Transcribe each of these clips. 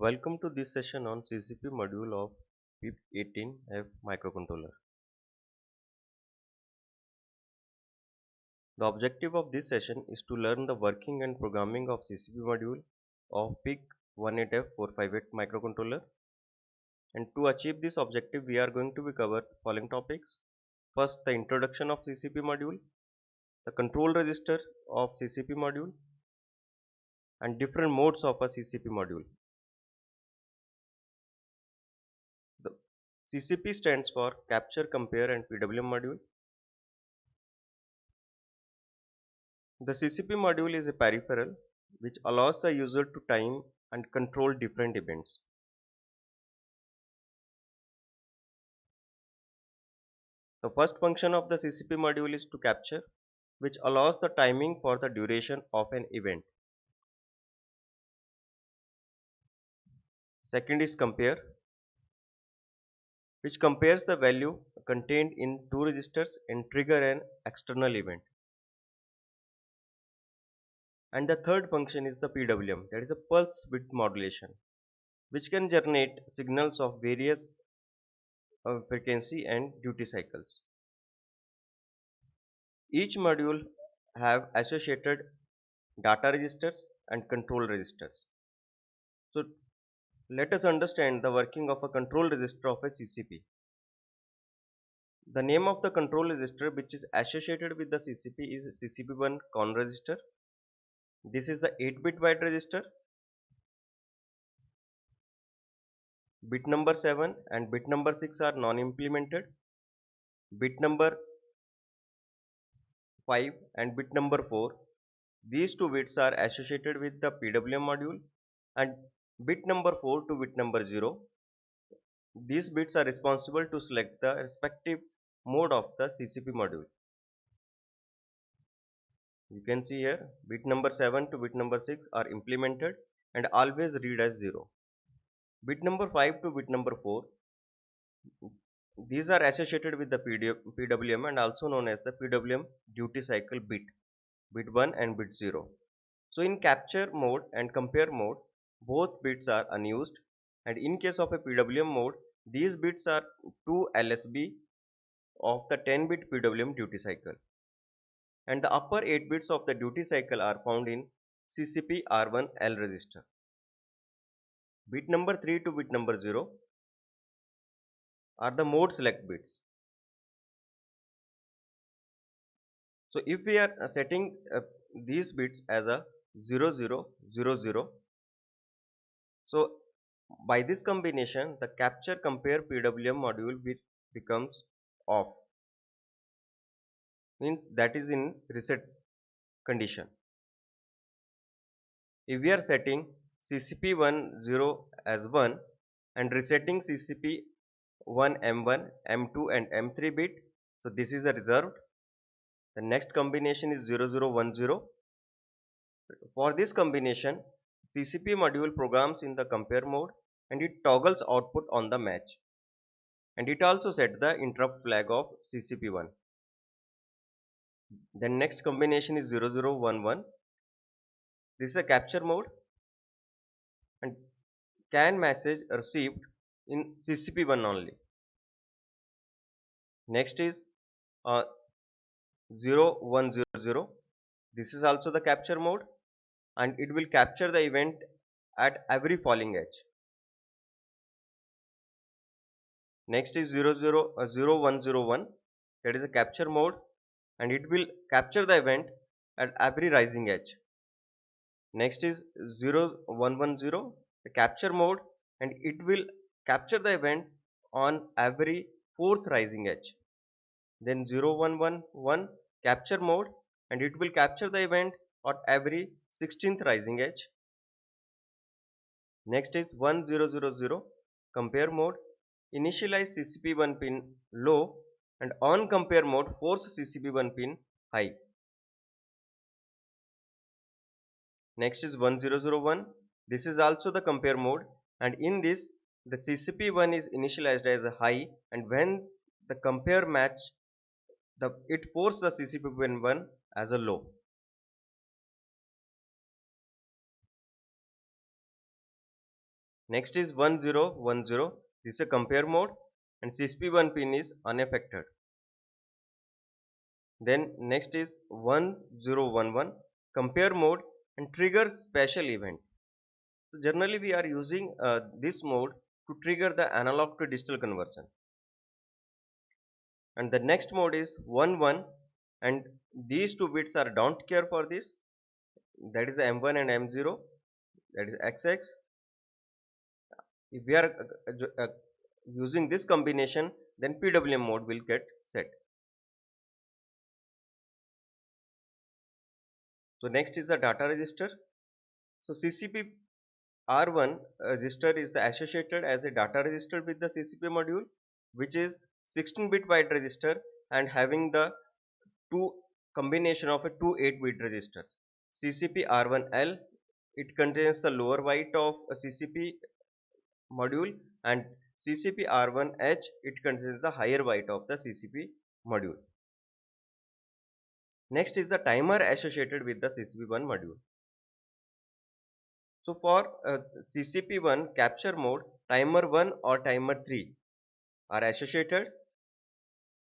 Welcome to this session on CCP module of PIP18F microcontroller. The objective of this session is to learn the working and programming of CCP module of PIC18F458 microcontroller. And to achieve this objective, we are going to be cover following topics. First, the introduction of CCP module, the control register of CCP module, and different modes of a CCP module. The CCP stands for Capture, Compare and PWM module. The CCP module is a peripheral which allows the user to time and control different events. The first function of the CCP module is to capture, which allows the timing for the duration of an event. Second is compare, which compares the value contained in two registers and trigger an external event. And the third function is the PWM, that is a pulse width modulation, which can generate signals of various frequency and duty cycles. Each module have associated data registers and control registers. So let us understand the working of a control register of a CCP. The name of the control register which is associated with the CCP is CCP1 con register. This is the 8-bit byte register. Bit number 7 and bit number 6 are non-implemented. Bit number 5 and bit number 4, these two bits are associated with the PWM module, and bit number 4 to bit number 0, these bits are responsible to select the respective mode of the CCP module. You can see here bit number 7 to bit number 6 are implemented and always read as 0. Bit number 5 to bit number 4, these are associated with the PWM and also known as the PWM duty cycle bit 1 and bit 0. So in capture mode and compare mode, both bits are unused, and in case of a PWM mode, these bits are 2 LSB of the 10-bit PWM duty cycle, and the upper 8 bits of the duty cycle are found in CCP R1L register. Bit number 3 to bit number 0 are the mode select bits. So if we are setting these bits as a 0000, so by this combination the capture compare PWM module becomes off, means that is in reset condition. If we are setting CCP10 as 1 and resetting CCP1 M1, M2 and M3 bit, so this is the reserved. The next combination is 0010. For this combination, CCP module programs in the compare mode and it toggles output on the match, and it also set the interrupt flag of CCP1. Then next combination is 0011. This is a capture mode and can message received in CCP1 only. Next is 0100. This is also the capture mode and it will capture the event at every falling edge. Next is 0101. That is a capture mode and it will capture the event at every rising edge. Next is 0110, the capture mode, and it will capture the event on every 4th rising edge. Then 0111, capture mode, and it will capture the event at every 16th rising edge. Next is 1000, compare mode, initialize CCP1 pin low and on compare mode force CCP1 pin high. Next is 1001. This is also the compare mode, and in this the CCP1 is initialized as a high, and when the compare match, it forces the CCP1 as a low. Next is 1010. This is a compare mode, and CSP1 pin is unaffected. Then next is 1011, compare mode and trigger special event. So generally we are using this mode to trigger the analog to digital conversion. And the next mode is 11, and these two bits are don't care for this, that is the M1 and M0, that is XX. If we are using this combination, then PWM mode will get set. So next is the data register. So CCP R1 register is the associated as a data register with the CCP module, which is 16-bit wide register and having the two combination of a two 8-bit registers. CCP R1L, it contains the lower byte of a CCP module, and CCP R1H, it contains the higher byte of the CCP module. Next is the timer associated with the CCP1 module. So for CCP1 capture mode, timer 1 or timer 3 are associated.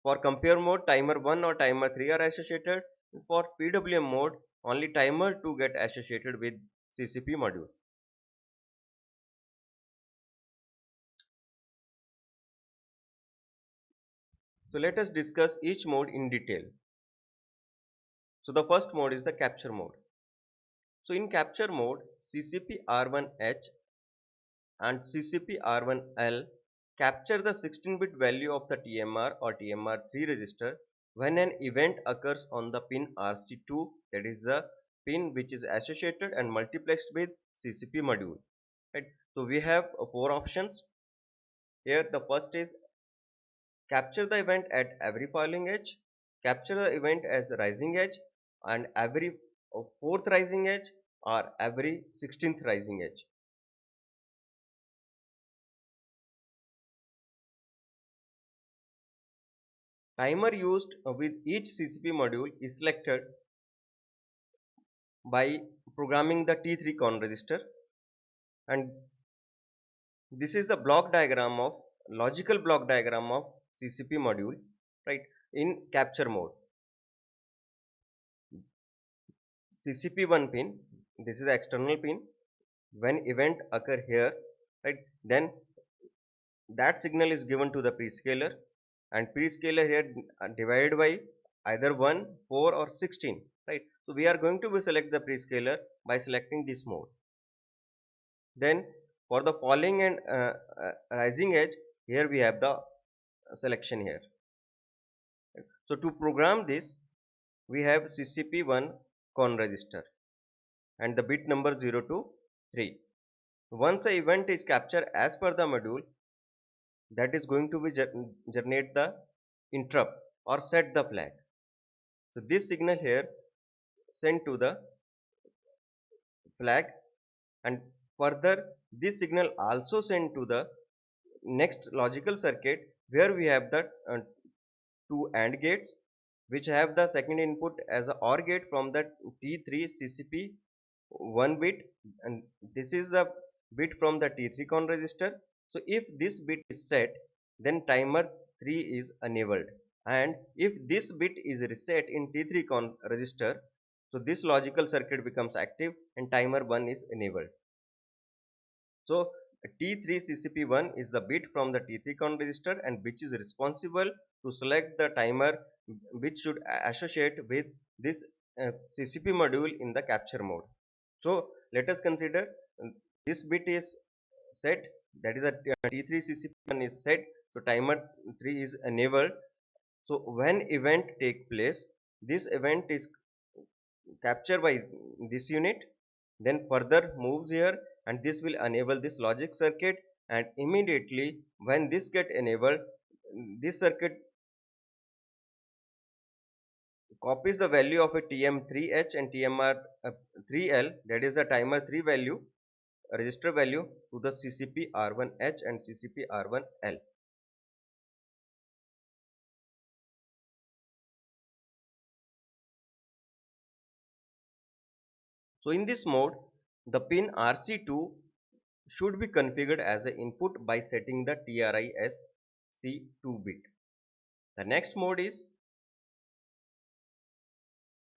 For compare mode, timer 1 or timer 3 are associated. For PWM mode, only timer 2 get associated with CCP module. So let us discuss each mode in detail. So the first mode is the capture mode. So in capture mode, CCP R1H and CCP R1L capture the 16-bit value of the TMR or TMR3 register when an event occurs on the pin RC2, that is the pin which is associated and multiplexed with CCP module. Right? So we have four options. Here the first is capture the event at every falling edge, capture the event as rising edge, and every fourth rising edge or every 16th rising edge. Timer used with each CCP module is selected by programming the T3 con register, and this is the block diagram of logical block diagram of CCP module, right? In capture mode, CCP1 pin, this is the external pin. When event occur here, right, then that signal is given to the prescaler, and prescaler here divided by either 1, 4 or 16, right? So we are going to select the prescaler by selecting this mode. Then for the falling and rising edge, here we have the selection here. So to program this, we have CCP1 con register and the bit number 0 to 3. Once the event is captured as per the module, that is going to be generate the interrupt or set the flag. So this signal here sent to the flag, and further this signal also sent to the next logical circuit where we have the two AND gates which have the second input as a OR gate from the T3 CCP 1 bit, and this is the bit from the T3 con register. So if this bit is set, then timer 3 is enabled, and if this bit is reset in T3 con register, so this logical circuit becomes active and timer 1 is enabled. So T3 CCP1 is the bit from the T3 con register and which is responsible to select the timer which should associate with this CCP module in the capture mode. So let us consider this bit is set, that is a T3 CCP1 is set, so timer 3 is enabled. So when event take place, this event is captured by this unit, then further moves here, and this will enable this logic circuit, and immediately when this get enabled, this circuit copies the value of a TM3H and TMR3L, that is the timer 3 value, register value, to the CCP R1H and CCP R1L. So in this mode, the pin RC2 should be configured as an input by setting the TRISC 2 bit. The next mode is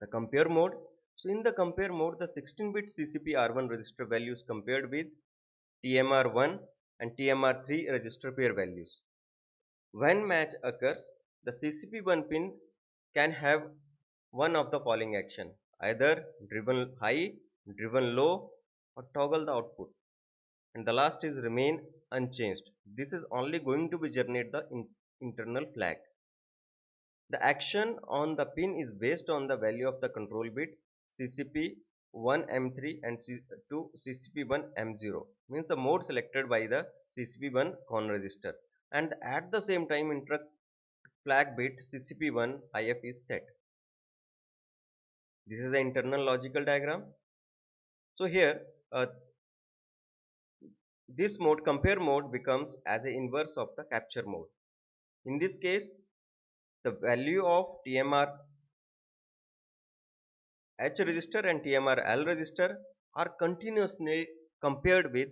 the compare mode. So in the compare mode, the 16-bit CCP-R1 register values compared with TMR1 and TMR3 register pair values. When match occurs, the CCP1 pin can have one of the following action: either driven high, driven low, or toggle the output. And the last is remain unchanged. This is only going to be generate the internal flag. The action on the pin is based on the value of the control bit CCP1M3 and to CCP1M0, means the mode selected by the CCP1 con register, and at the same time interrupt flag bit CCP1 IF is set. This is the internal logical diagram. So here this mode, compare mode, becomes as a inverse of the capture mode. In this case, the value of TMR H register and TMR L register are continuously compared with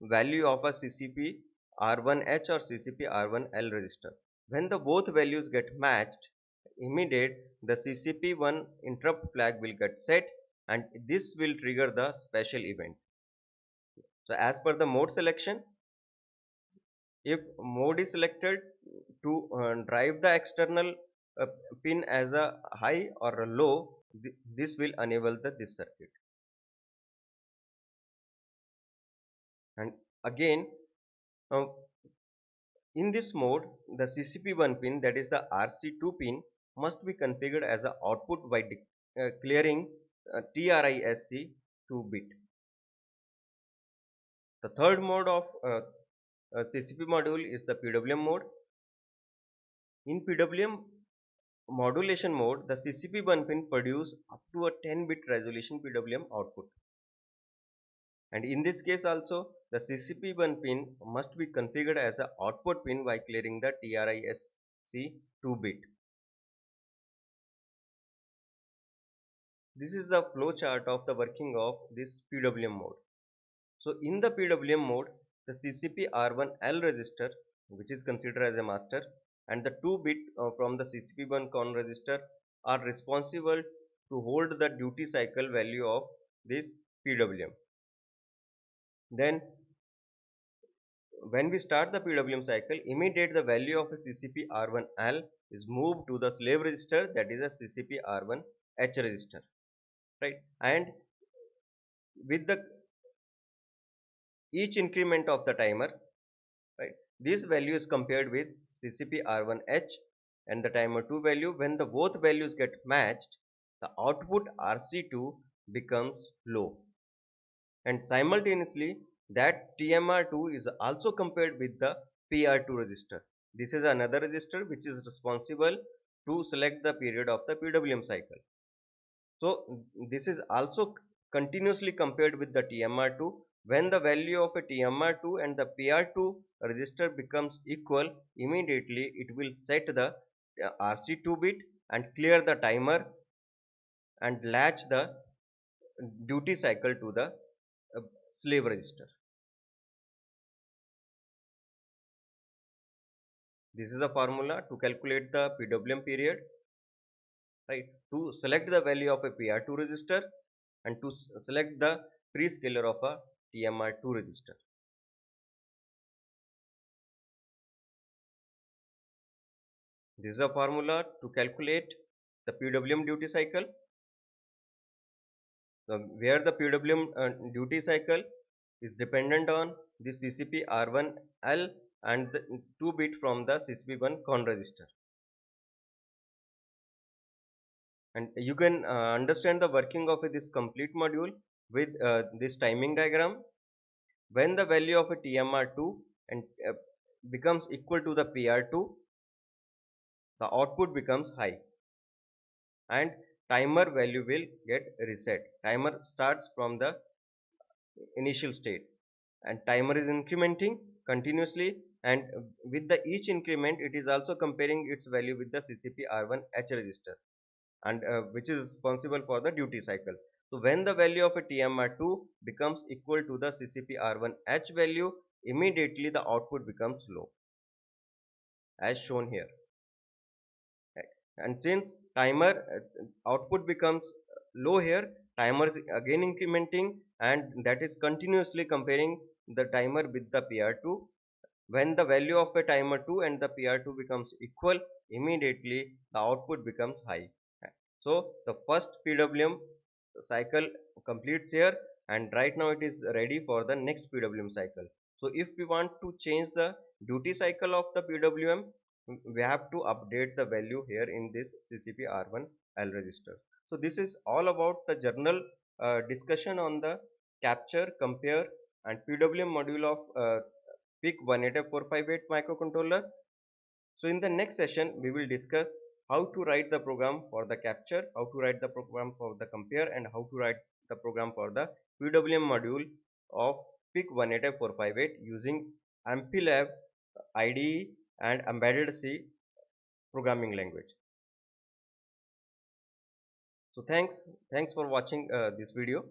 value of a CCP R1H or CCP R1L register. When the both values get matched, immediate the CCP1 interrupt flag will get set, and this will trigger the special event. So as per the mode selection, if mode is selected to drive the external uh, pin as a high or a low, this will enable this circuit. And again, uh, in this mode, the CCP1 pin, that is the RC2 pin, must be configured as an output by clearing TRISC 2 bit. The third mode of CCP module is the PWM mode. In PWM modulation mode, the CCP1 pin produce up to a 10-bit resolution PWM output. And in this case also, the CCP1 pin must be configured as an output pin by clearing the TRISC 2 bit. This is the flow chart of the working of this PWM mode. So in the PWM mode, the CCP R1L register, which is considered as a master, and the 2 bit from the CCP1 con register are responsible to hold the duty cycle value of this PWM. Then when we start the PWM cycle, immediate the value of a CCP R1L is moved to the slave register, that is a CCP R1H register, right? And with the each increment of the timer, right, this value is compared with CCP R1H and the timer 2 value. When the both values get matched, the output RC2 becomes low, and simultaneously that TMR2 is also compared with the PR2 register. This is another register which is responsible to select the period of the PWM cycle. So this is also continuously compared with the TMR2. When the value of a TMR2 and the PR2 register becomes equal, immediately it will set the RC2 bit and clear the timer and latch the duty cycle to the slave register. This is the formula to calculate the PWM period, right? To select the value of a PR2 register and to select the prescaler of a TMR2 register. This is a formula to calculate the PWM duty cycle. So where the PWM duty cycle is dependent on the CCP R1L and the 2 bit from the CCP1 con register. And you can understand the working of this complete module with this timing diagram. When the value of a TMR2 and becomes equal to the PR2, the output becomes high and timer value will get reset. Timer starts from the initial state and timer is incrementing continuously, and with the each increment it is also comparing its value with the CCP R1H register, and which is responsible for the duty cycle. So when the value of a TMR2 becomes equal to the CCP-R1H value, immediately the output becomes low, as shown here. And since timer output becomes low here, timer is again incrementing, and that is continuously comparing the timer with the PR2. When the value of a timer 2 and the PR2 becomes equal, immediately the output becomes high. So the first PWM cycle completes here, and right now it is ready for the next PWM cycle. So if we want to change the duty cycle of the PWM, we have to update the value here in this CCP R1L register. So this is all about the general discussion on the capture, compare and PWM module of PIC 18458 microcontroller. So in the next session, we will discuss how to write the program for the capture, how to write the program for the compare, and how to write the program for the PWM module of PIC 18458 using AMPLAB IDE and Embedded C programming language. So thanks for watching this video.